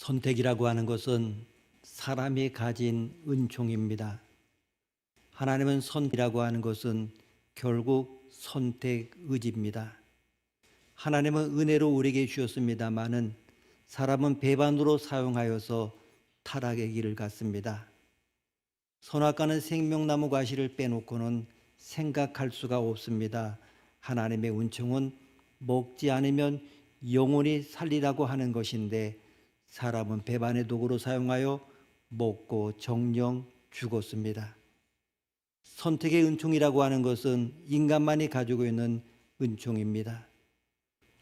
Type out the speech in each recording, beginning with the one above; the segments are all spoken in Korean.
선택이라고 하는 것은 사람이 가진 은총입니다. 하나님은 선이라고 하는 것은 결국 선택 의지입니다. 하나님은 은혜로 우리에게 주셨습니다마는 사람은 배반으로 사용하여서 타락의 길을 갔습니다. 선악과는 생명나무 과실을 빼놓고는 생각할 수가 없습니다. 하나님의 은총은 먹지 않으면 영원히 살리라고 하는 것인데 사람은 배반의 도구로 사용하여 먹고 정령 죽었습니다. 선택의 은총이라고 하는 것은 인간만이 가지고 있는 은총입니다.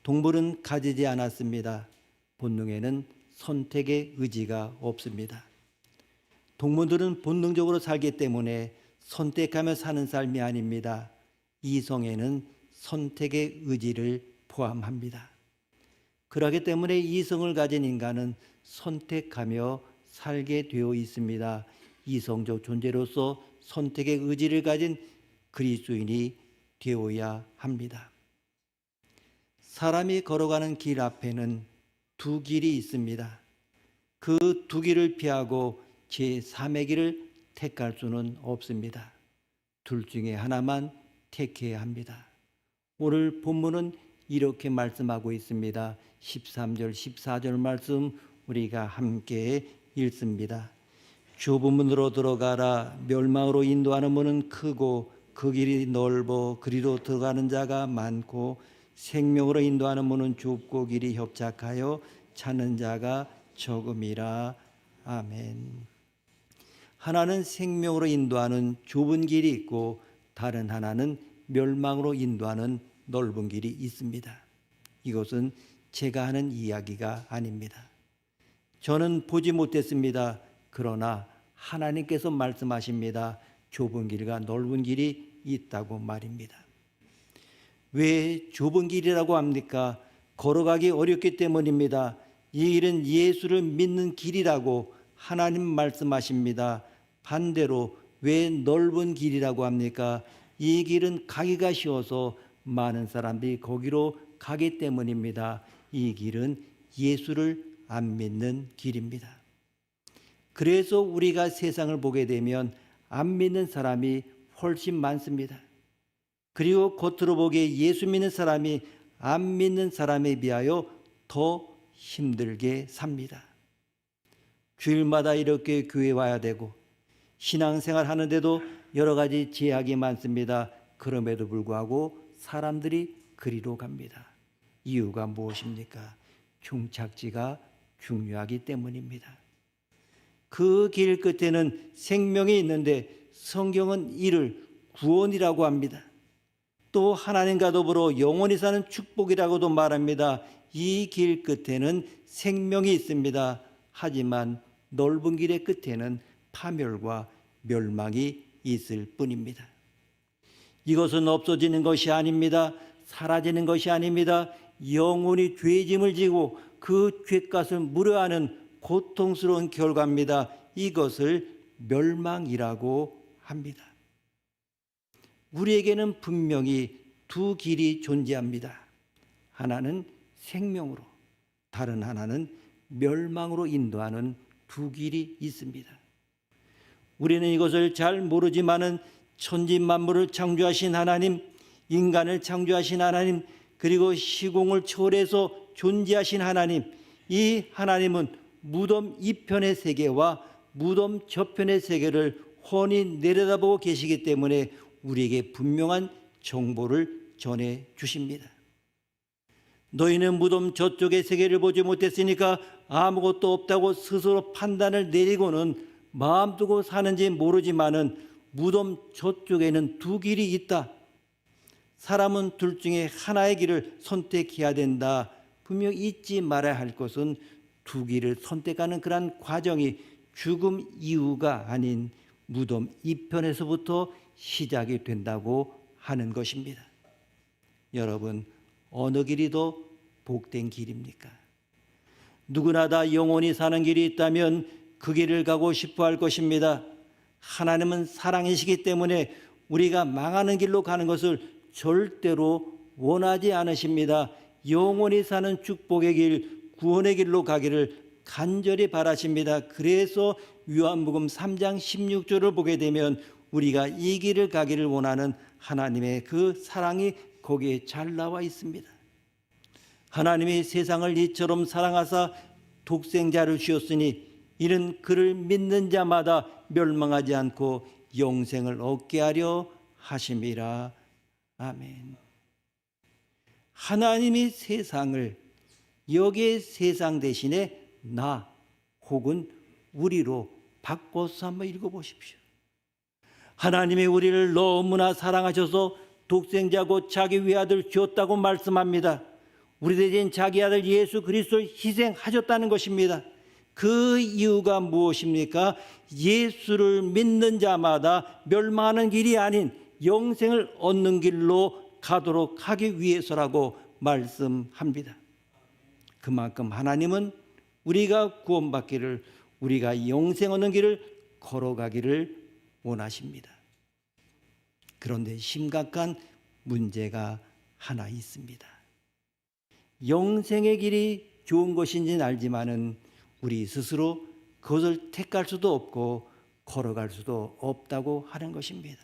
동물은 가지지 않았습니다. 본능에는 선택의 의지가 없습니다. 동물들은 본능적으로 살기 때문에 선택하며 사는 삶이 아닙니다. 이성에는 선택의 의지를 포함합니다. 그렇기 때문에 이성을 가진 인간은 선택하며 살게 되어 있습니다. 이성적 존재로서 선택의 의지를 가진 그리스도인이 되어야 합니다. 사람이 걸어가는 길 앞에는 두 길이 있습니다. 그 두 길을 피하고 제3의 길을 택할 수는 없습니다. 둘 중에 하나만 택해야 합니다. 오늘 본문은 이렇게 말씀하고 있습니다. 13절, 14절 말씀 우리가 함께 읽습니다. 좁은 문으로 들어가라. 멸망으로 인도하는 문은 크고 그 길이 넓어 그리로 들어가는 자가 많고 생명으로 인도하는 문은 좁고 길이 협착하여 찾는 자가 적음이라. 아멘. 하나는 생명으로 인도하는 좁은 길이 있고 다른 하나는 멸망으로 인도하는 넓은 길이 있습니다. 이것은 제가 하는 이야기가 아닙니다. 저는 보지 못했습니다. 그러나 하나님께서 말씀하십니다. 좁은 길과 넓은 길이 있다고 말입니다. 왜 좁은 길이라고 합니까? 걸어가기 어렵기 때문입니다. 이 길은 예수를 믿는 길이라고 하나님 말씀하십니다. 반대로 왜 넓은 길이라고 합니까? 이 길은 가기가 쉬워서 많은 사람들이 거기로 가기 때문입니다. 이 길은 예수를 안 믿는 길입니다. 그래서 우리가 세상을 보게 되면 안 믿는 사람이 훨씬 많습니다. 그리고 겉으로 보기에 예수 믿는 사람이 안 믿는 사람에 비하여 더 힘들게 삽니다. 주일마다 이렇게 교회 와야 되고 신앙생활 하는데도 여러 가지 제약이 많습니다. 그럼에도 불구하고 사람들이 그리로 갑니다. 이유가 무엇입니까? 종착지가 중요하기 때문입니다. 그 길 끝에는 생명이 있는데 성경은 이를 구원이라고 합니다. 또 하나님과 더불어 영원히 사는 축복이라고도 말합니다. 이 길 끝에는 생명이 있습니다. 하지만 넓은 길의 끝에는 파멸과 멸망이 있을 뿐입니다. 이것은 없어지는 것이 아닙니다. 사라지는 것이 아닙니다. 영원히 죄짐을 지고 그 죄값을 물어야 하는 고통스러운 결과입니다. 이것을 멸망이라고 합니다. 우리에게는 분명히 두 길이 존재합니다. 하나는 생명으로, 다른 하나는 멸망으로 인도하는 두 길이 있습니다. 우리는 이것을 잘 모르지만은 천지만물을 창조하신 하나님, 인간을 창조하신 하나님, 그리고 시공을 초월해서 존재하신 하나님, 이 하나님은 무덤 이편의 세계와 무덤 저편의 세계를 훤히 내려다보고 계시기 때문에 우리에게 분명한 정보를 전해 주십니다. 너희는 무덤 저쪽의 세계를 보지 못했으니까 아무것도 없다고 스스로 판단을 내리고는 마음 두고 사는지 모르지만은 무덤 저쪽에는 두 길이 있다. 사람은 둘 중에 하나의 길을 선택해야 된다. 분명 잊지 말아야 할 것은 두 길을 선택하는 그러한 과정이 죽음 이후가 아닌 무덤 이편에서부터 시작이 된다고 하는 것입니다. 여러분, 어느 길이 더 복된 길입니까? 누구나 다 영원히 사는 길이 있다면 그 길을 가고 싶어 할 것입니다. 하나님은 사랑이시기 때문에 우리가 망하는 길로 가는 것을 절대로 원하지 않으십니다. 영원히 사는 축복의 길, 구원의 길로 가기를 간절히 바라십니다. 그래서 요한복음 3장 16절을 보게 되면 우리가 이 길을 가기를 원하는 하나님의 그 사랑이 거기에 잘 나와 있습니다. 하나님이 세상을 이처럼 사랑하사 독생자를 주셨으니 이는 그를 믿는 자마다 멸망하지 않고 영생을 얻게 하려 하심이라. 아멘. 하나님이 세상을 여기에 세상 대신에 나 혹은 우리로 바꿔서 한번 읽어보십시오. 하나님이 우리를 너무나 사랑하셔서 독생자 곧 자기 외아들 주었다고 말씀합니다. 우리 대신 자기 아들 예수 그리스도를 희생하셨다는 것입니다. 그 이유가 무엇입니까? 예수를 믿는 자마다 멸망하는 길이 아닌 영생을 얻는 길로 가도록 하기 위해서라고 말씀합니다. 그만큼 하나님은 우리가 구원받기를, 우리가 영생 얻는 길을 걸어가기를 원하십니다. 그런데 심각한 문제가 하나 있습니다. 영생의 길이 좋은 것인지는 알지만은 우리 스스로 그것을 택할 수도 없고 걸어갈 수도 없다고 하는 것입니다.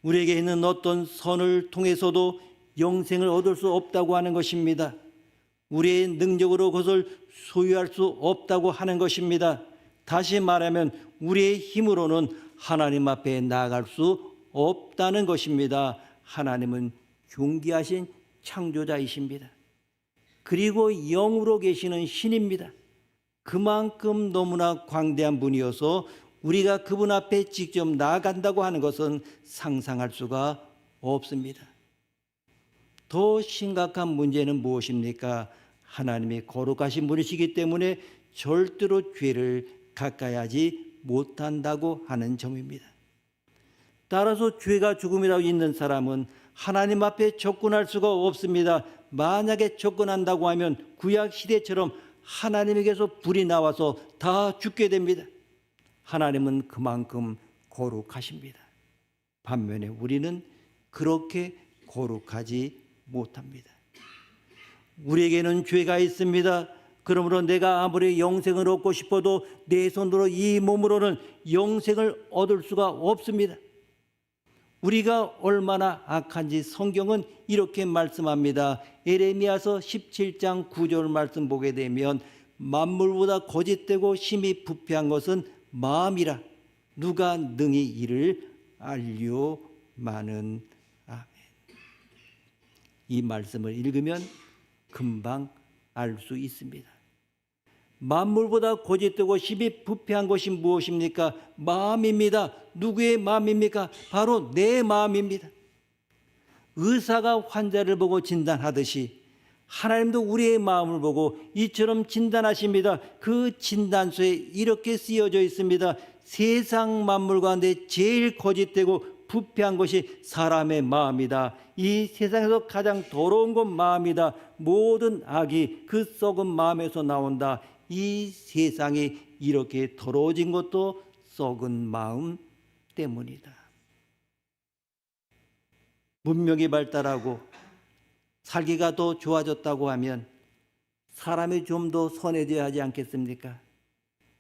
우리에게 있는 어떤 선을 통해서도 영생을 얻을 수 없다고 하는 것입니다. 우리의 능력으로 그것을 소유할 수 없다고 하는 것입니다. 다시 말하면 우리의 힘으로는 하나님 앞에 나아갈 수 없다는 것입니다. 하나님은 존귀하신 창조자이십니다. 그리고 영으로 계시는 신입니다. 그만큼 너무나 광대한 분이어서 우리가 그분 앞에 직접 나아간다고 하는 것은 상상할 수가 없습니다. 더 심각한 문제는 무엇입니까? 하나님이 거룩하신 분이시기 때문에 절대로 죄를 가까이 하지 못한다고 하는 점입니다. 따라서 죄가 죽음이라고 있는 사람은 하나님 앞에 접근할 수가 없습니다. 만약에 접근한다고 하면 구약 시대처럼 하나님에게서 불이 나와서 다 죽게 됩니다. 하나님은 그만큼 거룩하십니다. 반면에 우리는 그렇게 거룩하지 못합니다. 우리에게는 죄가 있습니다. 그러므로 내가 아무리 영생을 얻고 싶어도 내 손으로 이 몸으로는 영생을 얻을 수가 없습니다. 우리가 얼마나 악한지 성경은 이렇게 말씀합니다. 에레미야서 17장 9절 말씀 보게 되면 만물보다 거짓되고 심히 부패한 것은 마음이라 누가 능히 이를 알려마는. 아멘. 이 말씀을 읽으면 금방 알 수 있습니다. 만물보다 거짓되고 심히 부패한 것이 무엇입니까? 마음입니다. 누구의 마음입니까? 바로 내 마음입니다. 의사가 환자를 보고 진단하듯이 하나님도 우리의 마음을 보고 이처럼 진단하십니다. 그 진단서에 이렇게 쓰여져 있습니다. 세상 만물 가운데 제일 거짓되고 부패한 것이 사람의 마음이다. 이 세상에서 가장 더러운 건 마음이다. 모든 악이 그 썩은 마음에서 나온다. 이 세상이 이렇게 더러워진 것도 썩은 마음 때문이다. 문명이 발달하고 살기가 더 좋아졌다고 하면 사람이 좀 더 선해져야 하지 않겠습니까?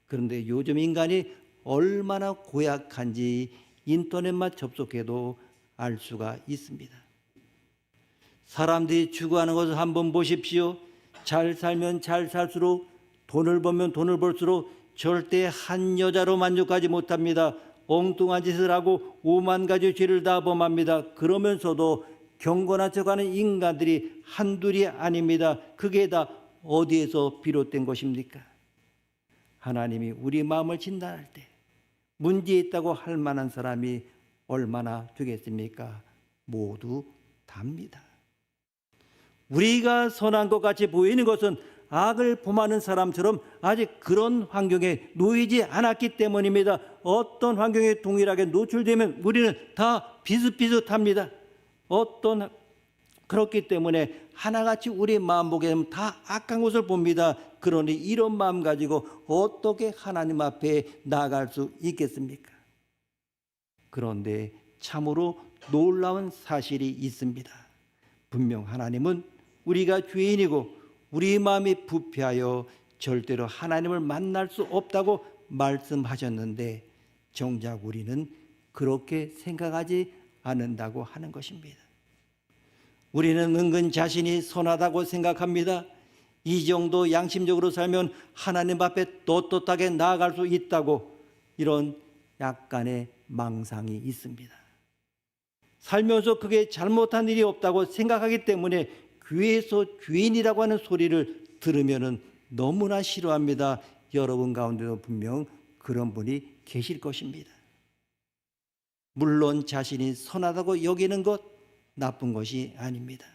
그런데 요즘 인간이 얼마나 고약한지 인터넷만 접속해도 알 수가 있습니다. 사람들이 추구하는 것을 한번 보십시오. 잘 살면 잘 살수록, 돈을 벌면 돈을 벌수록 절대 한 여자로 만족하지 못합니다. 엉뚱한 짓을 하고 오만 가지 죄를 다 범합니다. 그러면서도 경건한 척하는 인간들이 한둘이 아닙니다. 그게 다 어디에서 비롯된 것입니까? 하나님이 우리 마음을 진단할 때 문제 있다고 할 만한 사람이 얼마나 되겠습니까? 모두 답니다. 우리가 선한 것 같이 보이는 것은 악을 범하는 사람처럼 아직 그런 환경에 놓이지 않았기 때문입니다. 어떤 환경에 동일하게 노출되면 우리는 다 비슷비슷합니다. 그렇기 때문에 하나같이 우리 마음 보게 되면 다 악한 것을 봅니다. 그러니 이런 마음 가지고 어떻게 하나님 앞에 나아갈 수 있겠습니까? 그런데 참으로 놀라운 사실이 있습니다. 분명 하나님은 우리가 죄인이고 우리 마음이 부패하여 절대로 하나님을 만날 수 없다고 말씀하셨는데 정작 우리는 그렇게 생각하지 않는다고 하는 것입니다. 우리는 은근 자신이 선하다고 생각합니다. 이 정도 양심적으로 살면 하나님 앞에 떳떳하게 나아갈 수 있다고 이런 약간의 망상이 있습니다. 살면서 그게 잘못한 일이 없다고 생각하기 때문에 교회에서 죄인이라고 하는 소리를 들으면 너무나 싫어합니다. 여러분 가운데도 분명 그런 분이 계실 것입니다. 물론 자신이 선하다고 여기는 것 나쁜 것이 아닙니다.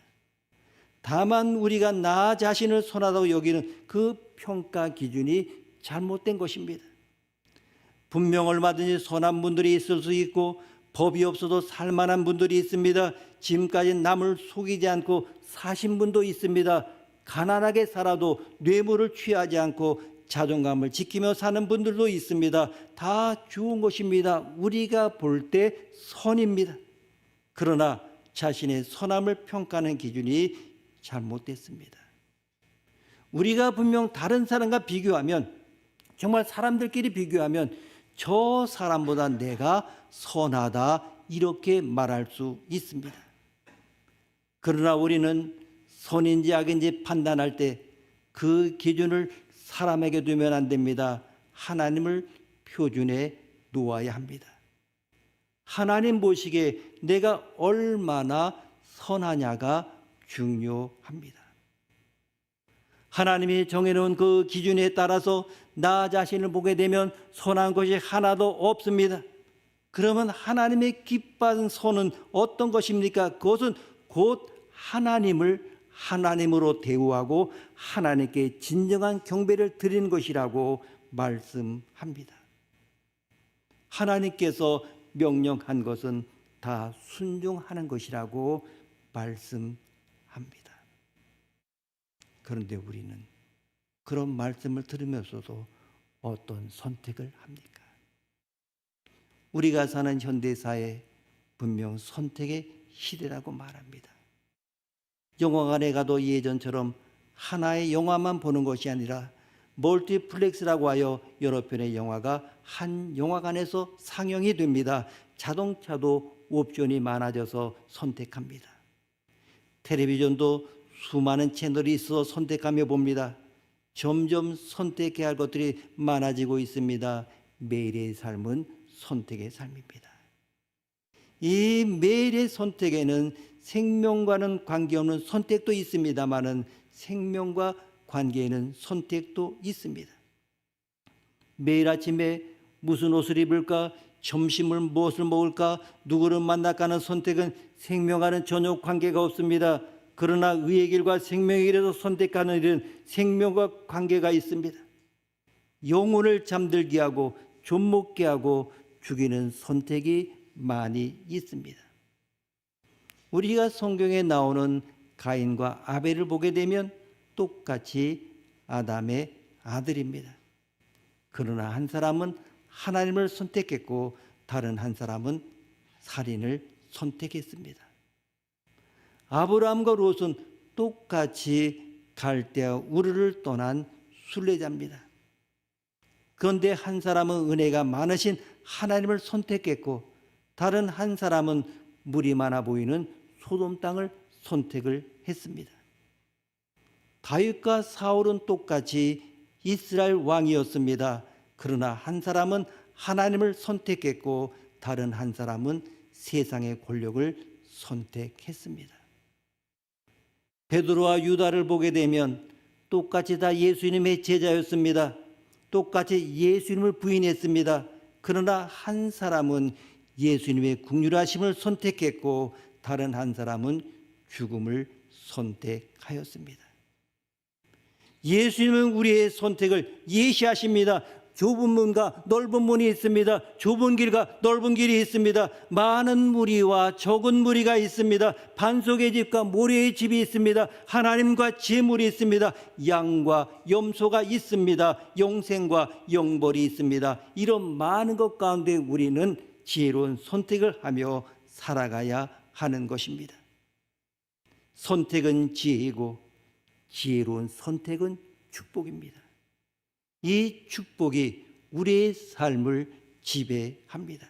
다만 우리가 나 자신을 선하다고 여기는 그 평가 기준이 잘못된 것입니다. 분명 얼마든지 선한 분들이 있을 수 있고 법이 없어도 살만한 분들이 있습니다. 지금까지 남을 속이지 않고 사신 분도 있습니다. 가난하게 살아도 뇌물을 취하지 않고 자존감을 지키며 사는 분들도 있습니다. 다 좋은 것입니다. 우리가 볼 때 선입니다. 그러나 자신의 선함을 평가하는 기준이 잘못됐습니다. 우리가 분명 다른 사람과 비교하면, 정말 사람들끼리 비교하면 저 사람보다 내가 선하다 이렇게 말할 수 있습니다. 그러나 우리는 선인지 악인지 판단할 때 그 기준을 사람에게 두면 안 됩니다. 하나님을 표준에 놓아야 합니다. 하나님 보시기에 내가 얼마나 선하냐가 중요합니다. 하나님이 정해놓은 그 기준에 따라서 나 자신을 보게 되면 선한 것이 하나도 없습니다. 그러면 하나님의 기뻐하는 선은 어떤 것입니까? 그것은 곧 하나님을 하나님으로 대우하고 하나님께 진정한 경배를 드리는 것이라고 말씀합니다. 하나님께서 명령한 것은 다 순종하는 것이라고 말씀합니다. 그런데 우리는 그런 말씀을 들으면서도 어떤 선택을 합니까? 우리가 사는 현대사회 분명 선택의 시대라고 말합니다. 영화관에 가도 예전처럼 하나의 영화만 보는 것이 아니라 멀티플렉스라고 하여 여러 편의 영화가 한 영화관에서 상영이 됩니다. 자동차도 옵션이 많아져서 선택합니다. 텔레비전도 수많은 채널이 있어 선택하며 봅니다. 점점 선택해야 할 것들이 많아지고 있습니다. 매일의 삶은 선택의 삶입니다. 이 매일의 선택에는 생명과는 관계없는 선택도 있습니다마는 생명과 관계에는 선택도 있습니다. 매일 아침에 무슨 옷을 입을까, 점심을 무엇을 먹을까, 누구를 만날까 하는 선택은 생명과는 전혀 관계가 없습니다. 그러나 의의 길과 생명의 길에서 선택하는 일은 생명과 관계가 있습니다. 영혼을 잠들게 하고 존먹게 하고 죽이는 선택이 많이 있습니다. 우리가 성경에 나오는 가인과 아벨을 보게 되면 똑같이 아담의 아들입니다. 그러나 한 사람은 하나님을 선택했고 다른 한 사람은 살인을 선택했습니다. 아브라함과 롯은 똑같이 갈대아 우르를 떠난 순례자입니다. 그런데 한 사람은 은혜가 많으신 하나님을 선택했고 다른 한 사람은 물이 많아 보이는 소돔 땅을 선택을 했습니다. 다윗과 사울은 똑같이 이스라엘 왕이었습니다. 그러나 한 사람은 하나님을 선택했고 다른 한 사람은 세상의 권력을 선택했습니다. 베드로와 유다를 보게 되면 똑같이 다 예수님의 제자였습니다. 똑같이 예수님을 부인했습니다. 그러나 한 사람은 예수님의 긍휼하심을 선택했고 다른 한 사람은 죽음을 선택하였습니다. 예수님은 우리의 선택을 예시하십니다. 좁은 문과 넓은 문이 있습니다. 좁은 길과 넓은 길이 있습니다. 많은 무리와 적은 무리가 있습니다. 반석의 집과 모래의 집이 있습니다. 하나님과 재물이 있습니다. 양과 염소가 있습니다. 영생과 영벌이 있습니다. 이런 많은 것 가운데 우리는 지혜로운 선택을 하며 살아가야 하는 것입니다. 선택은 지혜이고 지혜로운 선택은 축복입니다. 이 축복이 우리의 삶을 지배합니다.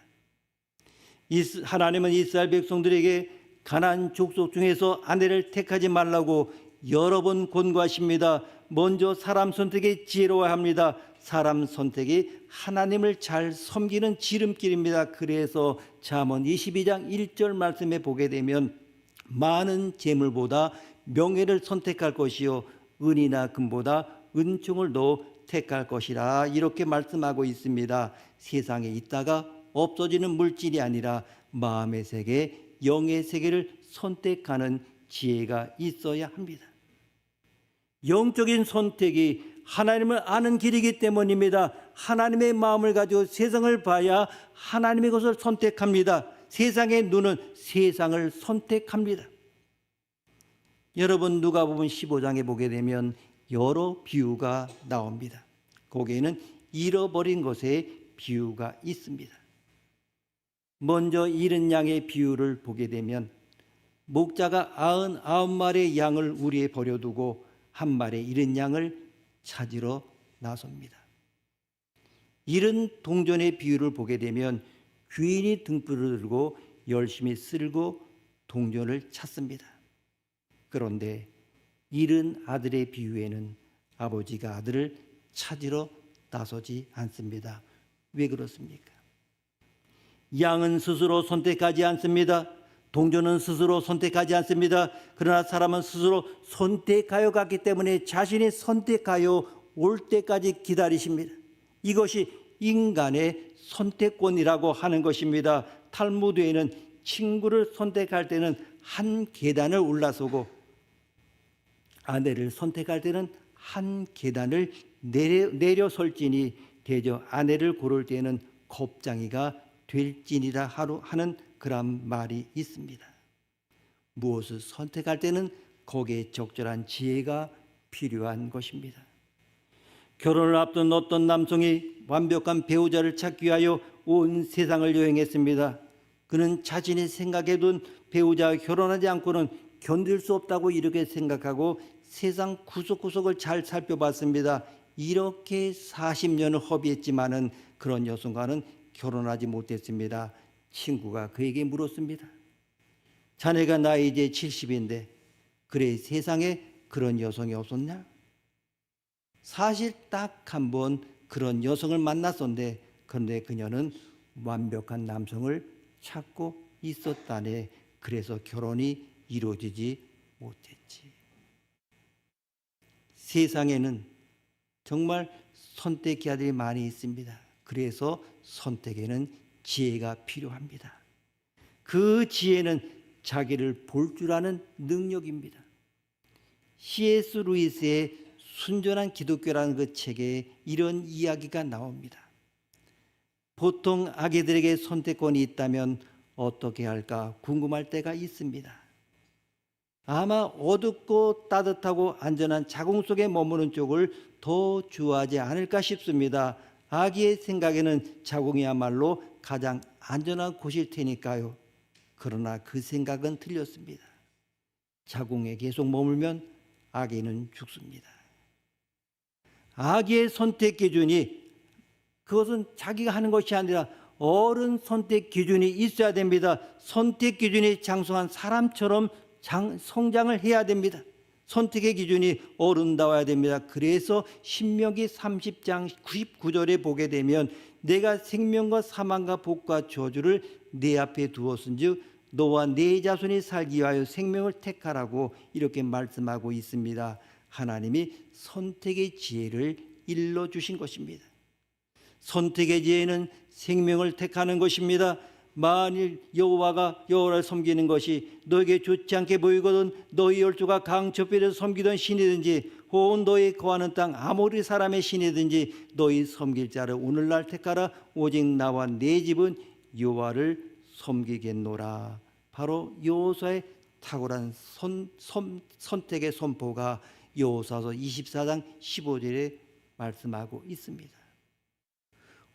하나님은 이스라엘 백성들에게 가나안 족속 중에서 아내를 택하지 말라고 여러 번 권고하십니다. 먼저 사람 선택에 지혜로워야 합니다. 사람 선택이 하나님을 잘 섬기는 지름길입니다. 그래서 잠언 22장 1절 말씀에 보게 되면 많은 재물보다 명예를 선택할 것이요 은이나 금보다 은총을 더 택할 것이라 이렇게 말씀하고 있습니다. 세상에 있다가 없어지는 물질이 아니라 마음의 세계, 영의 세계를 선택하는 지혜가 있어야 합니다. 영적인 선택이 하나님을 아는 길이기 때문입니다. 하나님의 마음을 가지고 세상을 봐야 하나님의 것을 선택합니다. 세상의 눈은 세상을 선택합니다. 여러분 누가복음 15장에 보게 되면 여러 비유가 나옵니다. 거기에는 잃어버린 것의 비유가 있습니다. 먼저 잃은 양의 비유를 보게 되면 목자가 99마리의 양을 우리에 버려두고 한 마리의 잃은 양을 찾으러 나섭니다. 잃은 동전의 비유를 보게 되면 귀인이 등불을 들고 열심히 쓸고 동전을 찾습니다. 그런데 잃은 아들의 비유에는 아버지가 아들을 찾으러 나서지 않습니다. 왜 그렇습니까? 양은 스스로 선택하지 않습니다. 동전은 스스로 선택하지 않습니다. 그러나 사람은 스스로 선택하여 갔기 때문에 자신이 선택하여 올 때까지 기다리십니다. 이것이 인간의 선택권이라고 하는 것입니다. 탈무드에는 친구를 선택할 때는 한 계단을 올라서고 아내를 선택할 때는 한 계단을 내려설지니 대저 아내를 고를 때는 겁장이가 될지니라 하는 그런 말이 있습니다. 무엇을 선택할 때는 거기에 적절한 지혜가 필요한 것입니다. 결혼을 앞둔 어떤 남성이 완벽한 배우자를 찾기 위하여 온 세상을 여행했습니다. 그는 자신이 생각해둔 배우자와 결혼하지 않고는 견딜 수 없다고 이렇게 생각하고 세상 구석구석을 잘 살펴봤습니다. 이렇게 40년을 허비했지만은 그런 여성과는 결혼하지 못했습니다. 친구가 그에게 물었습니다. 자네가 나이 이제 70인데 그래 세상에 그런 여성이 없었냐? 사실 딱 한 번 그런 여성을 만났었는데 그런데 그녀는 완벽한 남성을 찾고 있었다네. 그래서 결혼이 이루어지지 못했지. 세상에는 정말 선택자들이 많이 있습니다. 그래서 선택에는 지혜가 필요합니다. 그 지혜는 자기를 볼 줄 아는 능력입니다. C.S. 루이스의 순전한 기독교라는 그 책에 이런 이야기가 나옵니다. 보통 아기들에게 선택권이 있다면 어떻게 할까 궁금할 때가 있습니다. 아마 어둡고 따뜻하고 안전한 자궁 속에 머무는 쪽을 더 좋아하지 않을까 싶습니다. 아기의 생각에는 자궁이야말로 가장 안전한 곳일 테니까요. 그러나 그 생각은 틀렸습니다. 자궁에 계속 머물면 아기는 죽습니다. 아기의 선택 기준이 그것은 자기가 하는 것이 아니라 어른 선택 기준이 있어야 됩니다. 선택 기준이 장성한 사람처럼 성장을 해야 됩니다. 선택의 기준이 어른다워야 됩니다. 그래서 신명기 30장 99절에 보게 되면 내가 생명과 사망과 복과 저주를 내 앞에 두었은즉 너와 네 자손이 살기 위하여 생명을 택하라고 이렇게 말씀하고 있습니다. 하나님이 선택의 지혜를 일러주신 것입니다. 선택의 지혜는 생명을 택하는 것입니다. 만일 여호와를 섬기는 것이 너에게 좋지 않게 보이거든 너희 열조가 강척비를 섬기던 신이든지 혹은 너희 거하는 땅 아모리 사람의 신이든지 너희 섬길 자를 오늘날 택하라. 오직 나와 네 집은 여호와를 섬기겠노라. 바로 여호수아의 탁월한 선택의 선포가 여호수아서 24장 15절에 말씀하고 있습니다.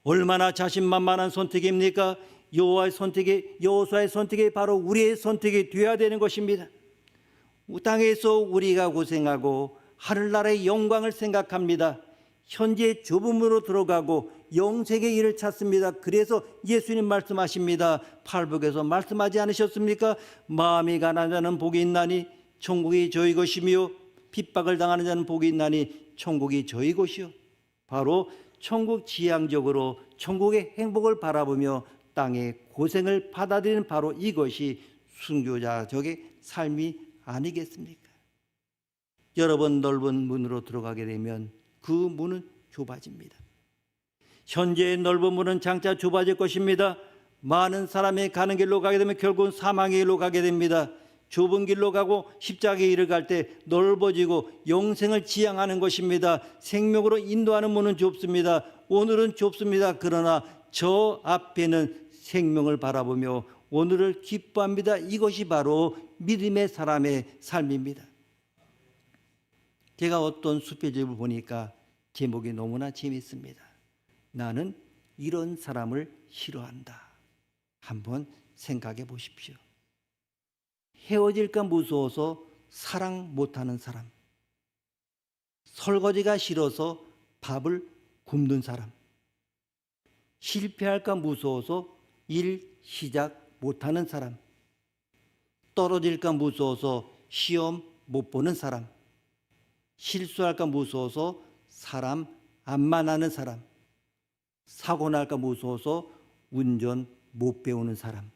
얼마나 자신만만한 선택입니까? 여호수아의 선택이 바로 우리의 선택이 되어야 되는 것입니다. 땅에서 우리가 고생하고 하늘나라의 영광을 생각합니다. 현재 좁은 문으로 들어가고 영생의 길을 찾습니다. 그래서 예수님 말씀하십니다. 팔복에서 말씀하지 않으셨습니까? 마음이 가난한 자는 복이 있나니 천국이 저희 것이며 핍박을 당하는 자는 복이 있나니 천국이 저희 것이요. 바로 천국 지향적으로 천국의 행복을 바라보며 땅의 고생을 받아들이는 바로 이것이 순교자적의 삶이 아니겠습니까? 여러 번 넓은 문으로 들어가게 되면 그 문은 좁아집니다. 현재의 넓은 문은 장차 좁아질 것입니다. 많은 사람이 가는 길로 가게 되면 결국은 사망의 길로 가게 됩니다. 좁은 길로 가고 십자가의 길을 갈 때 넓어지고 영생을 지향하는 것입니다. 생명으로 인도하는 문은 좁습니다. 오늘은 좁습니다. 그러나 저 앞에는 생명을 바라보며 오늘을 기뻐합니다. 이것이 바로 믿음의 사람의 삶입니다. 제가 어떤 수필집을 보니까 제목이 너무나 재밌습니다. 나는 이런 사람을 싫어한다. 한번 생각해 보십시오. 헤어질까 무서워서 사랑 못하는 사람, 설거지가 싫어서 밥을 굶는 사람, 실패할까 무서워서 일 시작 못하는 사람, 떨어질까 무서워서 시험 못 보는 사람, 실수할까 무서워서 사람 안 만나는 사람, 사고 날까 무서워서 운전 못 배우는 사람,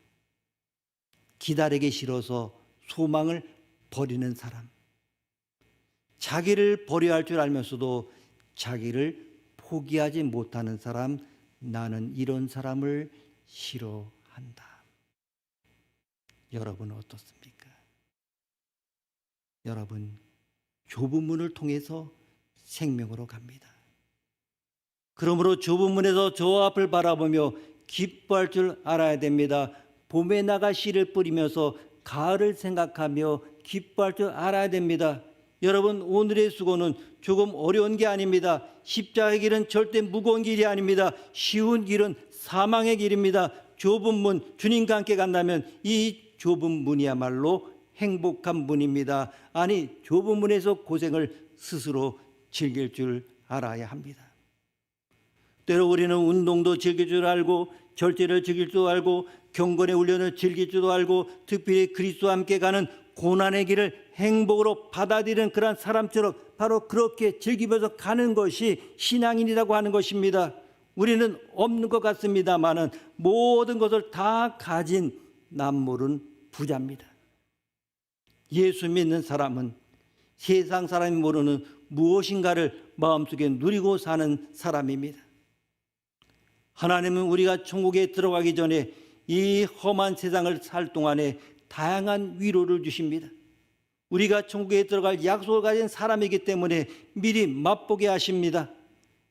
기다리기 싫어서 소망을 버리는 사람, 자기를 버려야 할 줄 알면서도 자기를 포기하지 못하는 사람, 나는 이런 사람을 싫어한다. 여러분은 어떻습니까? 여러분, 좁은 문을 통해서 생명으로 갑니다. 그러므로 좁은 문에서 저 앞을 바라보며 기뻐할 줄 알아야 됩니다. 봄에 나가 씨를 뿌리면서 가을을 생각하며 기뻐할 줄 알아야 됩니다. 여러분, 오늘의 수고는 조금 어려운 게 아닙니다. 십자가의 길은 절대 무거운 길이 아닙니다. 쉬운 길은 사망의 길입니다. 좁은 문, 주님과 함께 간다면 이 좁은 문이야말로 행복한 문입니다. 아니, 좁은 문에서 고생을 스스로 즐길 줄 알아야 합니다. 때로 우리는 운동도 즐길 줄 알고 절제를 즐길 줄 알고 경건의 훈련을 즐길 줄도 알고 특별히 그리스도와 함께 가는 고난의 길을 행복으로 받아들이는 그런 사람처럼 바로 그렇게 즐기면서 가는 것이 신앙인이라고 하는 것입니다. 우리는 없는 것 같습니다마는 모든 것을 다 가진 남모른 부자입니다. 예수 믿는 사람은 세상 사람이 모르는 무엇인가를 마음속에 누리고 사는 사람입니다. 하나님은 우리가 천국에 들어가기 전에 이 험한 세상을 살 동안에 다양한 위로를 주십니다. 우리가 천국에 들어갈 약속을 가진 사람이기 때문에 미리 맛보게 하십니다.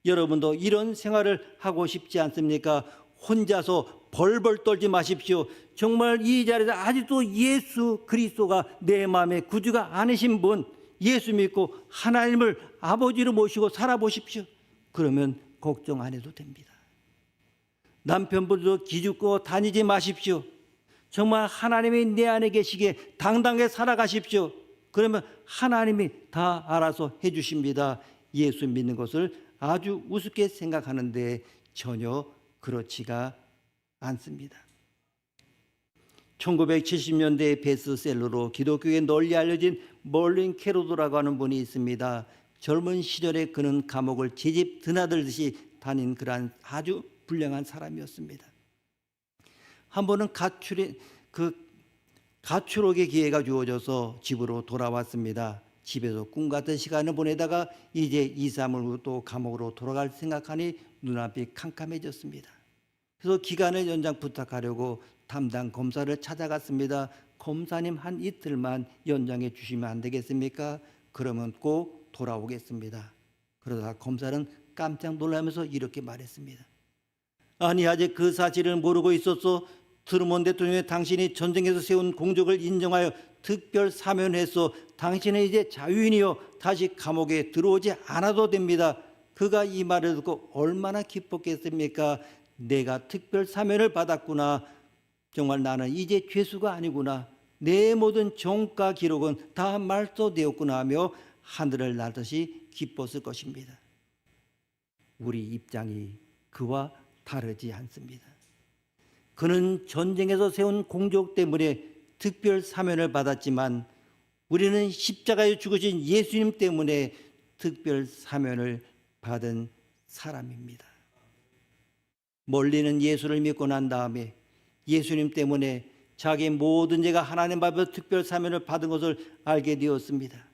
여러분도 이런 생활을 하고 싶지 않습니까? 혼자서 벌벌 떨지 마십시오. 정말 이 자리에서 아직도 예수 그리스도가 내 마음의 구주가 아니신 분, 예수 믿고 하나님을 아버지로 모시고 살아보십시오. 그러면 걱정 안 해도 됩니다. 남편분도 기죽고 다니지 마십시오. 정말 하나님이 내 안에 계시기에 당당하게 살아가십시오. 그러면 하나님이 다 알아서 해주십니다. 예수 믿는 것을 아주 우습게 생각하는데 전혀 그렇지가 않습니다. 1970년대 베스트셀러로 기독교에 널리 알려진 멀린 캐로도라고 하는 분이 있습니다. 젊은 시절에 그는 감옥을 제집 드나들듯이 다닌 그러한 아주 불량한 사람이었습니다. 한 번은 가출옥의 기회가 주어져서 집으로 돌아왔습니다. 집에서 꿈 같은 시간을 보내다가 이제 2, 3일 후 또 감옥으로 돌아갈 생각하니 눈앞이 캄캄해졌습니다. 그래서 기간을 연장 부탁하려고 담당 검사를 찾아갔습니다. 검사님, 한 이틀만 연장해 주시면 안 되겠습니까? 그러면 꼭 돌아오겠습니다. 그러다 검사는 깜짝 놀라면서 이렇게 말했습니다. 아니, 아직 그 사실을 모르고 있었어. 트루먼 대통령이 당신이 전쟁에서 세운 공적을 인정하여 특별 사면해서 당신은 이제 자유인이요 다시 감옥에 들어오지 않아도 됩니다. 그가 이 말을 듣고 얼마나 기뻤겠습니까? 내가 특별 사면을 받았구나. 정말 나는 이제 죄수가 아니구나. 내 모든 종가 기록은 다 말소되었구나 하며 하늘을 날듯이 기뻤을 것입니다. 우리 입장이 그와 다르지 않습니다. 그는 전쟁에서 세운 공적 때문에 특별 사면을 받았지만 우리는 십자가에 죽으신 예수님 때문에 특별 사면을 받은 사람입니다. 멀리는 예수를 믿고 난 다음에 예수님 때문에 자기 모든 죄가 하나님 앞에서 특별 사면을 받은 것을 알게 되었습니다.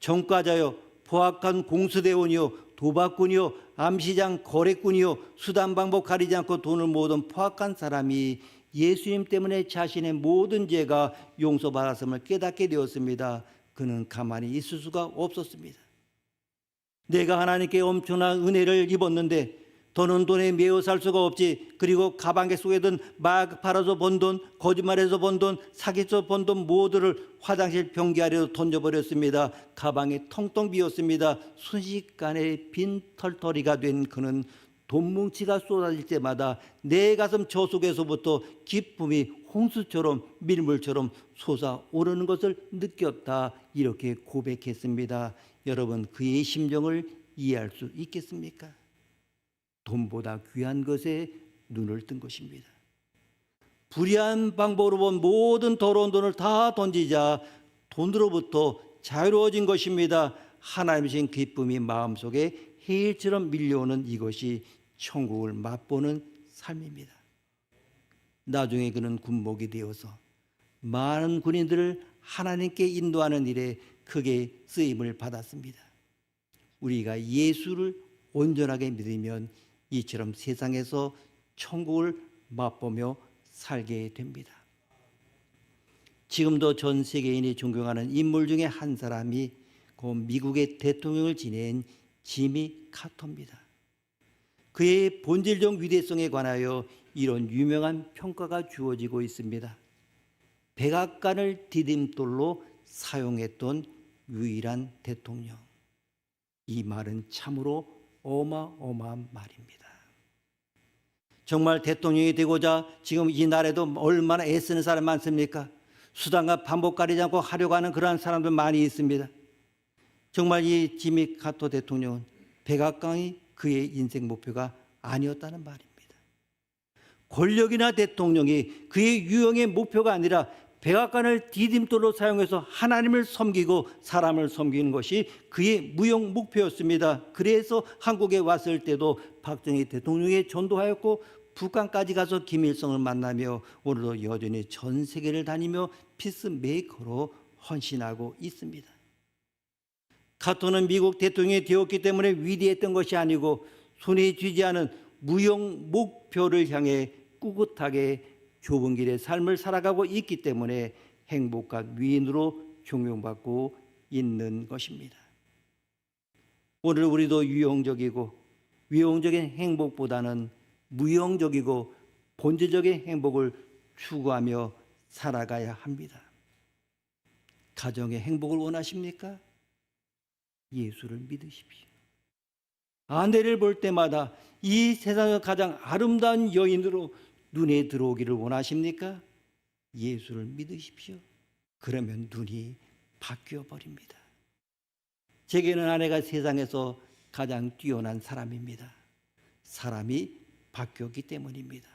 전과자요, 포악한 공수대원이요, 도박꾼이요, 암시장 거래꾼이요, 수단 방법 가리지 않고 돈을 모으던 포악한 사람이 예수님 때문에 자신의 모든 죄가 용서받았음을 깨닫게 되었습니다. 그는 가만히 있을 수가 없었습니다. 내가 하나님께 엄청난 은혜를 입었는데 더는 돈에 매여 살 수가 없지. 그리고 가방에 속에 든 막 팔아서 번 돈, 거짓말해서 번 돈, 사기쳐 번 돈 모두를 화장실 변기 아래로 던져버렸습니다. 가방이 텅텅 비었습니다. 순식간에 빈 털터리가 된 그는 돈뭉치가 쏟아질 때마다 내 가슴 저속에서부터 기쁨이 홍수처럼 밀물처럼 솟아오르는 것을 느꼈다. 이렇게 고백했습니다. 여러분, 그의 심정을 이해할 수 있겠습니까? 돈보다 귀한 것에 눈을 뜬 것입니다. 불의한 방법으로 본 모든 더러운 돈을 다 던지자 돈으로부터 자유로워진 것입니다. 하나님이신 기쁨이 마음속에 해일처럼 밀려오는 이것이 천국을 맛보는 삶입니다. 나중에 그는 군목이 되어서 많은 군인들을 하나님께 인도하는 일에 크게 쓰임을 받았습니다. 우리가 예수를 온전하게 믿으면 이처럼 세상에서 천국을 맛보며 살게 됩니다. 지금도 전 세계인이 존경하는 인물 중에 한 사람이 그 미국의 대통령을 지낸 지미 카터입니다. 그의 본질적 위대성에 관하여 이런 유명한 평가가 주어지고 있습니다. 백악관을 디딤돌로 사용했던 유일한 대통령. 이 말은 참으로 어마어마한 말입니다. 정말 대통령이 되고자 지금 이 나라에도 얼마나 애쓰는 사람 많습니까? 수단과 반복 가리지 않고 하려고 하는 그러한 사람들 많이 있습니다. 정말 이 지미 카터 대통령은 백악관이 그의 인생 목표가 아니었다는 말입니다. 권력이나 대통령이 그의 유형의 목표가 아니라 백악관을 디딤돌로 사용해서 하나님을 섬기고 사람을 섬기는 것이 그의 무용 목표였습니다. 그래서 한국에 왔을 때도 박정희 대통령에 전도하였고 북한까지 가서 김일성을 만나며 오늘도 여전히 전 세계를 다니며 피스메이커로 헌신하고 있습니다. 카터는 미국 대통령이 되었기 때문에 위대했던 것이 아니고 손에 쥐지 않은 무용 목표를 향해 꿋꿋하게 좁은 길의 삶을 살아가고 있기 때문에 행복한 위인으로 존경받고 있는 것입니다. 오늘 우리도 유형적이고 위용적인 행복보다는 무형적이고 본질적인 행복을 추구하며 살아가야 합니다. 가정의 행복을 원하십니까? 예수를 믿으십시오. 아내를 볼 때마다 이 세상에서 가장 아름다운 여인으로 눈에 들어오기를 원하십니까? 예수를 믿으십시오. 그러면 눈이 바뀌어 버립니다. 제게는 아내가 세상에서 가장 뛰어난 사람입니다. 사람이 바뀌었기 때문입니다.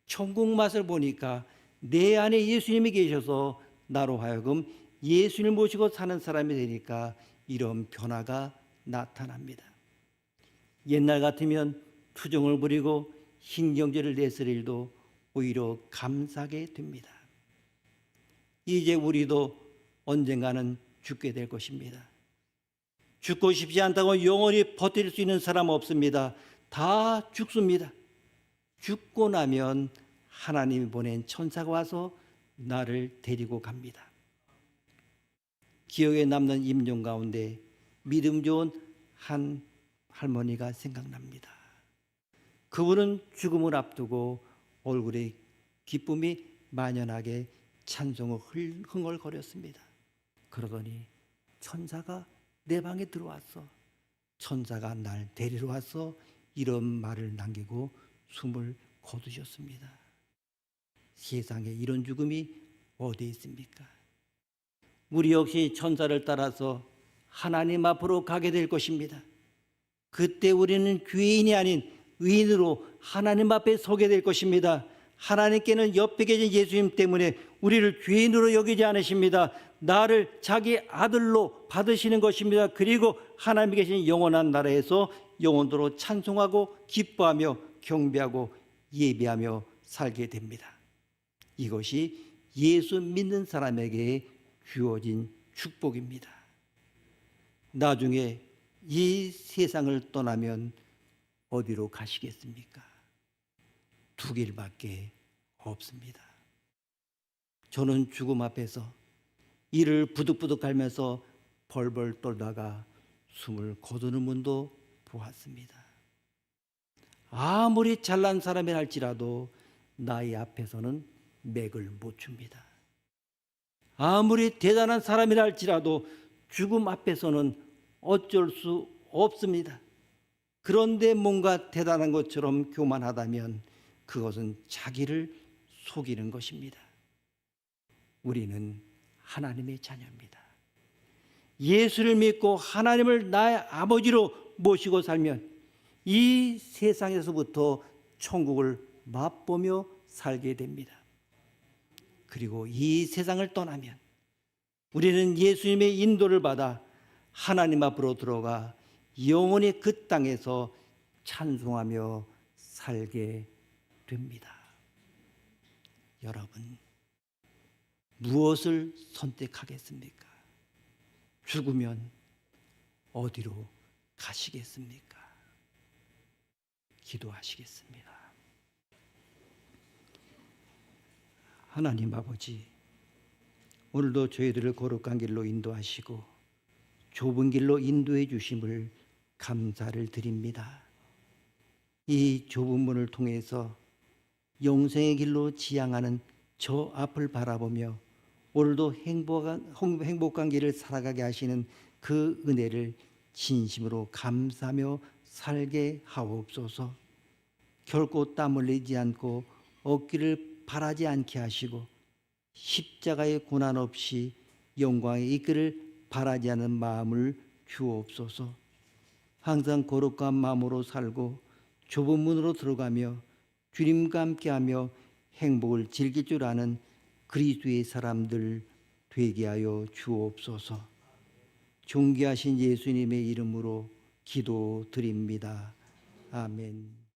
천국 맛을 보니까 내 안에 예수님이 계셔서 나로 하여금 예수님을 모시고 사는 사람이 되니까 이런 변화가 나타납니다. 옛날 같으면 투정을 부리고 신경질을 냈을 일도 오히려 감사하게 됩니다. 이제 우리도 언젠가는 죽게 될 것입니다. 죽고 싶지 않다고 영원히 버틸 수 있는 사람 없습니다. 다 죽습니다. 죽고 나면 하나님이 보낸 천사가 와서 나를 데리고 갑니다. 기억에 남는 임종 가운데 믿음 좋은 한 할머니가 생각납니다. 그분은 죽음을 앞두고 얼굴에 기쁨이 만연하게 찬송을 흥얼거렸습니다. 그러더니 천사가 내 방에 들어왔어. 천사가 날 데리러 와서 이런 말을 남기고 숨을 거두셨습니다. 세상에 이런 죽음이 어디 있습니까? 우리 역시 천사를 따라서 하나님 앞으로 가게 될 것입니다. 그때 우리는 죄인이 아닌 의인으로 하나님 앞에 서게 될 것입니다. 하나님께는 옆에 계신 예수님 때문에 우리를 죄인으로 여기지 않으십니다. 나를 자기 아들로 받으시는 것입니다. 그리고 하나님이 계신 영원한 나라에서 영원토록 찬송하고 기뻐하며 경배하고 예배하며 살게 됩니다. 이것이 예수 믿는 사람에게 주어진 축복입니다. 나중에 이 세상을 떠나면 어디로 가시겠습니까? 두 길밖에 없습니다. 저는 죽음 앞에서 이를 부득부득 갈면서 벌벌 떨다가 숨을 거두는 분도 보았습니다. 아무리 잘난 사람이 할지라도 나의 앞에서는 맥을 못 춥니다. 아무리 대단한 사람이라 할지라도 죽음 앞에서는 어쩔 수 없습니다. 그런데 뭔가 대단한 것처럼 교만하다면 그것은 자기를 속이는 것입니다. 우리는 하나님의 자녀입니다. 예수를 믿고 하나님을 나의 아버지로 모시고 살면 이 세상에서부터 천국을 맛보며 살게 됩니다. 그리고 이 세상을 떠나면 우리는 예수님의 인도를 받아 하나님 앞으로 들어가 영원히 그 땅에서 찬송하며 살게 됩니다. 여러분, 무엇을 선택하겠습니까? 죽으면 어디로 가시겠습니까? 기도하시겠습니다. 하나님 아버지, 오늘도 저희들을 거룩한 길로 인도하시고 좁은 길로 인도해 주심을 감사를 드립니다. 이 좁은 문을 통해서 영생의 길로 지향하는 저 앞을 바라보며 오늘도 행복한 길을 살아가게 하시는 그 은혜를 진심으로 감사하며 살게 하옵소서. 결코 땀 흘리지 않고 얻기를 바라지 않게 하시고 십자가의 고난 없이 영광의 이끌을 바라지 않는 마음을 주옵소서. 항상 거룩한 마음으로 살고 좁은 문으로 들어가며 주님과 함께하며 행복을 즐길 줄 아는 그리스도의 사람들 되게 하여 주옵소서. 존귀하신 예수님의 이름으로 기도드립니다. 아멘.